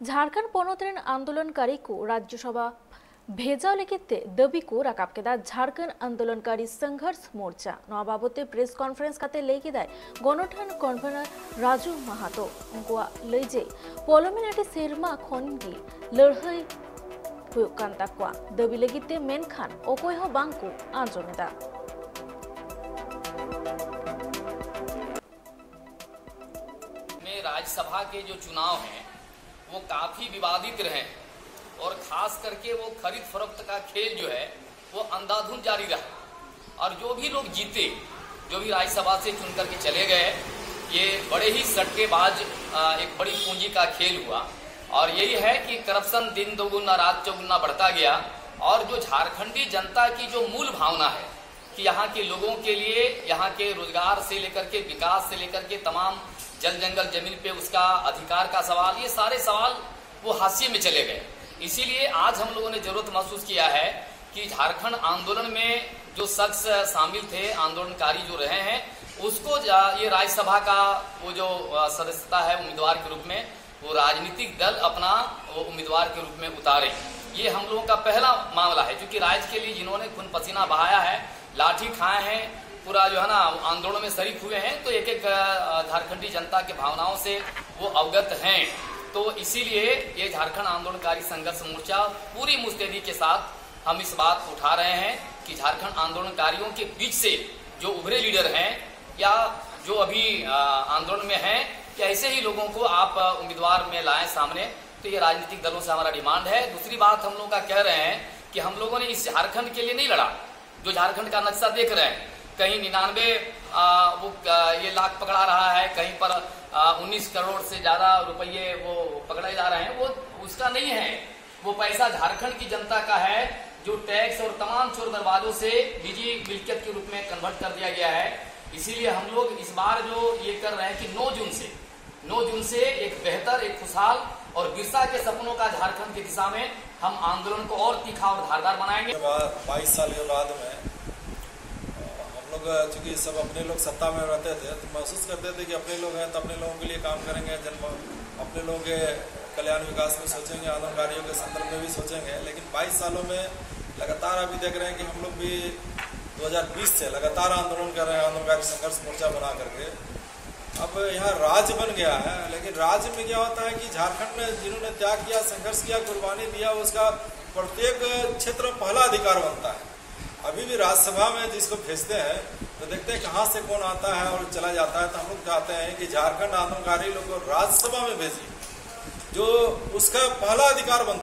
झारखंड पनोतरेन आंदोलनकारी को राज्यसभा भेजा लेकिते दबी को राकाब केदा झारखंड आंदोलनकारी संघर्ष मोर्चा नवा बाबते प्रेस कॉन्फ्रेंस काते लेकिदाय गणठान कन्वेनर राजू माहातो उनकुआ लैजे पोलोमिनाटी सेरमा खनगी लड़हई हुयुग कान ताकुआ दबी लेकिते मेनखान अकोय हो बांको आंजोमेदा में राज्यसभा के जो चुनाव हैं वो काफी विवादित रहे और खास करके वो खरीद फरोख्त का खेल जो है वो अंधाधुंध जारी रहा और जो भी लोग जीते, जो भी राज्यसभा से चुन करके चले गए, ये बड़े ही सट्टेबाज एक बड़ी पूंजी का खेल हुआ और यही है कि करप्शन दिन दोगुना रात चौगुना बढ़ता गया। और जो झारखंडी जनता की जो मूल भावना है कि यहाँ के लोगों के लिए, यहाँ के रोजगार से लेकर के विकास से लेकर के तमाम जल जंगल जमीन पे उसका अधिकार का सवाल, ये सारे सवाल वो हाशिए में चले गए। इसीलिए आज हम लोगों ने जरूरत महसूस किया है कि झारखंड आंदोलन में जो शख्स शामिल थे, आंदोलनकारी जो रहे हैं, उसको ये राज्यसभा का वो जो सदस्यता है उम्मीदवार के रूप में, वो राजनीतिक दल अपना वो उम्मीदवार के रूप में उतारे। ये हम लोगों का पहला मामला है, क्योंकि राज्य के लिए जिन्होंने खून पसीना बहाया है, लाठी खाए हैं, पूरा जो है ना आंदोलन में शरीक हुए हैं, तो एक एक झारखंडी जनता के भावनाओं से वो अवगत हैं। तो इसीलिए ये झारखंड आंदोलनकारी संघर्ष मोर्चा पूरी मुस्तैदी के साथ हम इस बात को उठा रहे हैं कि झारखंड आंदोलनकारियों के बीच से जो उभरे लीडर हैं या जो अभी आंदोलन में हैं, कि ऐसे ही लोगों को आप उम्मीदवार में लाएं सामने। तो ये राजनीतिक दलों से हमारा डिमांड है। दूसरी बात हम लोग का कह रहे हैं कि हम लोगों ने इस झारखंड के लिए नहीं लड़ा। जो झारखंड का नक्शा देख रहे हैं, कहीं 99 लाख पकड़ा रहा है, कहीं पर 19 करोड़ से ज्यादा रुपये वो पकड़े जा रहे हैं, वो उसका नहीं है। वो पैसा झारखंड की जनता का है, जो टैक्स और तमाम चोर दरवाजों से निजी मिल्कियत के रूप में कन्वर्ट कर दिया गया है। इसीलिए हम लोग इस बार जो ये कर रहे हैं कि 9 जून से एक बेहतर, एक खुशहाल और बिरसा के सपनों का झारखंड की दिशा में हम आंदोलन को और तीखा और धारदार बनाएंगे। 22 साल के बाद में लोग, चूंकि सब अपने लोग सत्ता में रहते थे, तो महसूस करते थे कि अपने लोग हैं तो अपने लोगों के लिए काम करेंगे, अपने लोगों के कल्याण विकास में सोचेंगे, आंदोलनकारियों के संदर्भ में भी सोचेंगे। लेकिन 22 सालों में लगातार अभी देख रहे हैं कि हम लोग भी 2020 से लगातार आंदोलन कर रहे हैं, आंदोलनकारी संघर्ष मोर्चा बना करके। अब यहाँ राज्य बन गया है, लेकिन राज्य में क्या होता है कि झारखंड में जिन्होंने त्याग किया, संघर्ष किया, कुर्बानी दिया, उसका प्रत्येक क्षेत्र में पहला अधिकार बनता है। अभी भी राज्यसभा में जिसको भेजते हैं तो देखते हैं कहाँ से कौन आता है और चला जाता है। तो हम लोग चाहते हैं कि झारखंड आंदोलनकारी लोग को राज्यसभा में भेजिए, जो उसका पहला अधिकार बनता है।